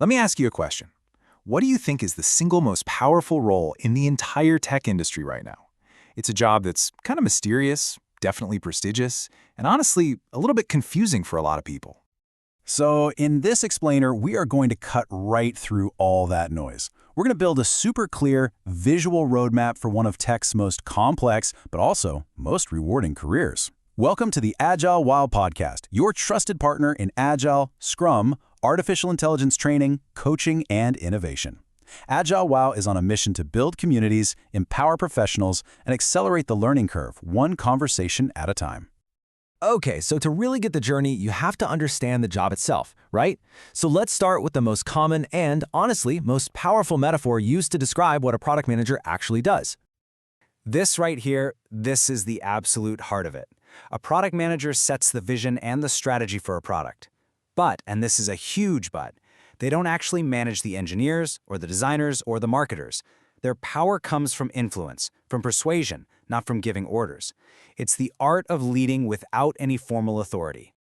Let me ask you a question. What do you think is the single most powerful role in the entire tech industry right now? It's a job that's kind of mysterious, definitely prestigious, and honestly, a little bit confusing for a lot of people. So in this explainer, we are going to cut right through all that noise. We're going to build a super clear, visual roadmap for one of tech's most complex, but also most rewarding careers. Welcome to the AgileWoW podcast, your trusted partner in Agile, Scrum, artificial intelligence training, coaching, and innovation. AgileWoW is on a mission to build communities, empower professionals, and accelerate the learning curve, one conversation at a time. Okay, so to really get the journey, you have to understand the job itself, right? So let's start with the most common and, honestly, most powerful metaphor used to describe what a product manager actually does. This right here, this is the absolute heart of it. A product manager sets the vision and the strategy for a product. But, and this is a huge but, they don't actually manage the engineers or the designers or the marketers. Their power comes from influence, from persuasion, not from giving orders. It's the art of leading without any formal authority.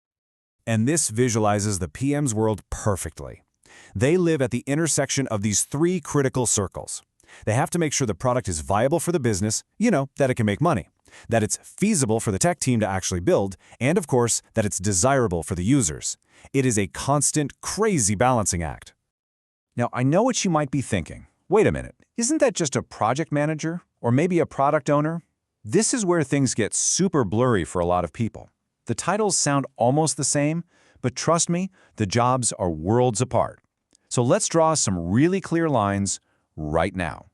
And this visualizes the PM's world perfectly. They live at the intersection of these three critical circles. They have to make sure the product is viable for the business, that it can make money, that it's feasible for the tech team to actually build, and of course, that it's desirable for the users. It is a constant, crazy balancing act. Now, I know what you might be thinking. Wait a minute, isn't that just a project manager? Or maybe a product owner? This is where things get super blurry for a lot of people. The titles sound almost the same, but trust me, the jobs are worlds apart. So let's draw some really clear lines right now.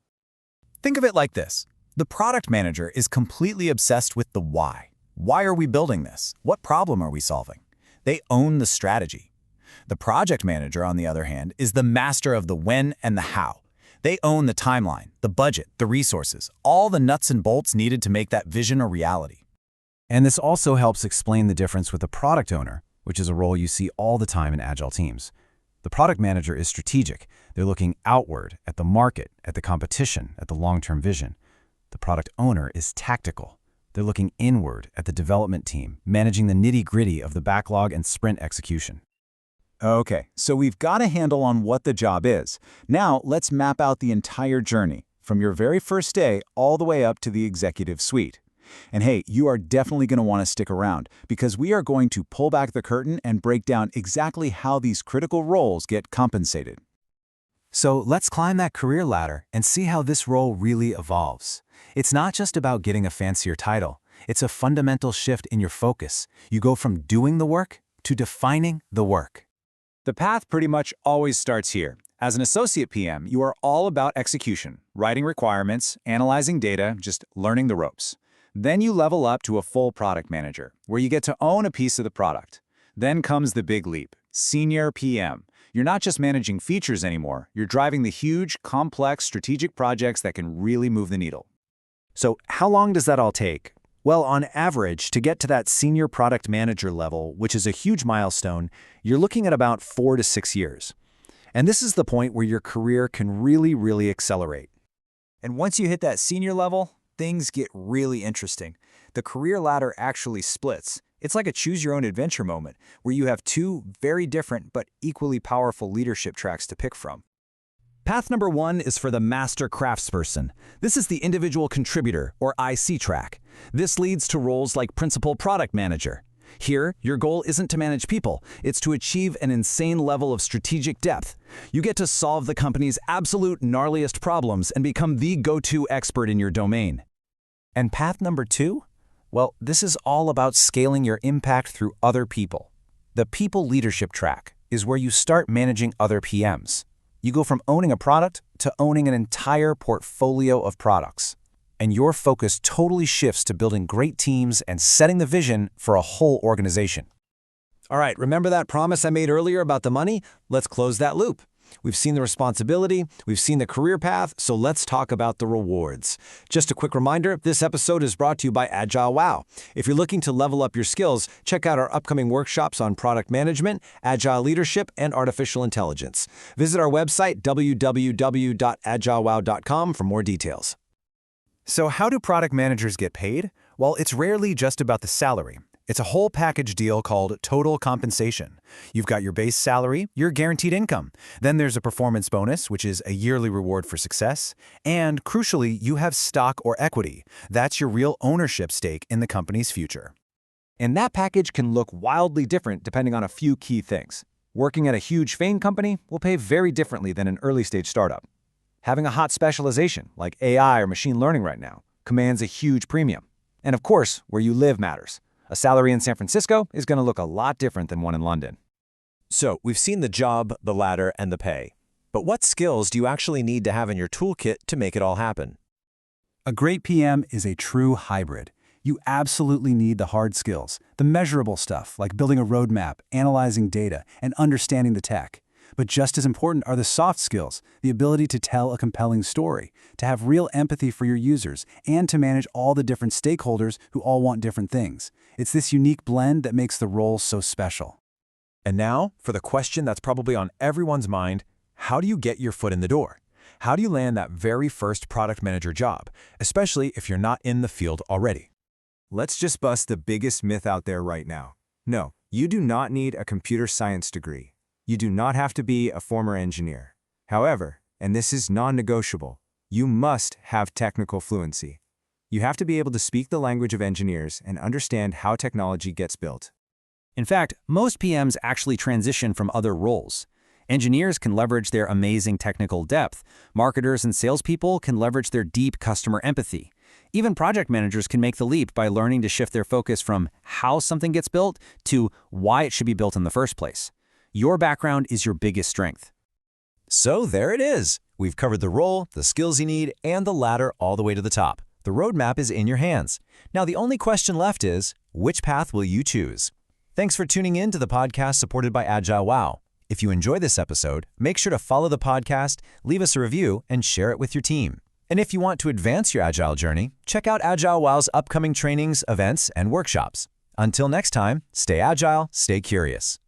Think of it like this. The product manager is completely obsessed with the why. Why are we building this? What problem are we solving? They own the strategy. The project manager, on the other hand, is the master of the when and the how. They own the timeline, the budget, the resources, all the nuts and bolts needed to make that vision a reality. And this also helps explain the difference with the product owner, which is a role you see all the time in Agile teams. The product manager is strategic. They're looking outward at the market, at the competition, at the long-term vision. The product owner is tactical. They're looking inward at the development team, managing the nitty-gritty of the backlog and sprint execution. Okay, so we've got a handle on what the job is. Now let's map out the entire journey, from your very first day all the way up to the executive suite. And hey, you are definitely going to want to stick around, because we are going to pull back the curtain and break down exactly how these critical roles get compensated. So let's climb that career ladder and see how this role really evolves. It's not just about getting a fancier title. It's a fundamental shift in your focus. You go from doing the work to defining the work. The path pretty much always starts here. As an associate PM, you are all about execution, writing requirements, analyzing data, just learning the ropes. Then you level up to a full product manager, where you get to own a piece of the product. Then comes the big leap, senior PM. You're not just managing features anymore, you're driving the huge, complex, strategic projects that can really move the needle. So how long does that all take? Well, on average, to get to that senior product manager level, which is a huge milestone, you're looking at about 4 to 6 years. And this is the point where your career can really accelerate. And once you hit that senior level, things get really interesting. The career ladder actually splits. It's like a choose-your-own-adventure moment, where you have two very different but equally powerful leadership tracks to pick from. Path number 1 is for the master craftsperson. This is the individual contributor, or IC track. This leads to roles like principal product manager. Here, your goal isn't to manage people, it's to achieve an insane level of strategic depth. You get to solve the company's absolute gnarliest problems and become the go-to expert in your domain. And path number 2? Well, this is all about scaling your impact through other people. The people leadership track is where you start managing other PMs. You go from owning a product to owning an entire portfolio of products. And your focus totally shifts to building great teams and setting the vision for a whole organization. All right, remember that promise I made earlier about the money? Let's close that loop. We've seen the responsibility, we've seen the career path, so let's talk about the rewards. Just a quick reminder, this episode is brought to you by AgileWoW. If you're looking to level up your skills, check out our upcoming workshops on product management, agile leadership, and artificial intelligence. Visit our website, www.agilewow.com, for more details. So how do product managers get paid? Well, it's rarely just about the salary. It's a whole package deal called total compensation. You've got your base salary, your guaranteed income. Then there's a performance bonus, which is a yearly reward for success. And crucially, you have stock or equity. That's your real ownership stake in the company's future. And that package can look wildly different depending on a few key things. Working at a huge FAANG company will pay very differently than an early-stage startup. Having a hot specialization, like AI or machine learning right now, commands a huge premium. And of course, where you live matters. A salary in San Francisco is going to look a lot different than one in London. So, we've seen the job, the ladder, and the pay. But what skills do you actually need to have in your toolkit to make it all happen? A great PM is a true hybrid. You absolutely need the hard skills, the measurable stuff like building a roadmap, analyzing data, and understanding the tech. But just as important are the soft skills, the ability to tell a compelling story, to have real empathy for your users, and to manage all the different stakeholders who all want different things. It's this unique blend that makes the role so special. And now, for the question that's probably on everyone's mind, how do you get your foot in the door? How do you land that very first product manager job, especially if you're not in the field already? Let's just bust the biggest myth out there right now. No, you do not need a computer science degree. You do not have to be a former engineer. However, and this is non-negotiable, you must have technical fluency. You have to be able to speak the language of engineers and understand how technology gets built. In fact, most PMs actually transition from other roles. Engineers can leverage their amazing technical depth. Marketers and salespeople can leverage their deep customer empathy. Even project managers can make the leap by learning to shift their focus from how something gets built to why it should be built in the first place. Your background is your biggest strength. So there it is. We've covered the role, the skills you need, and the ladder all the way to the top. The roadmap is in your hands. Now the only question left is, which path will you choose? Thanks for tuning in to the podcast supported by AgileWoW. If you enjoy this episode, make sure to follow the podcast, leave us a review, and share it with your team. And if you want to advance your Agile journey, check out AgileWoW's upcoming trainings, events, and workshops. Until next time, stay agile, stay curious.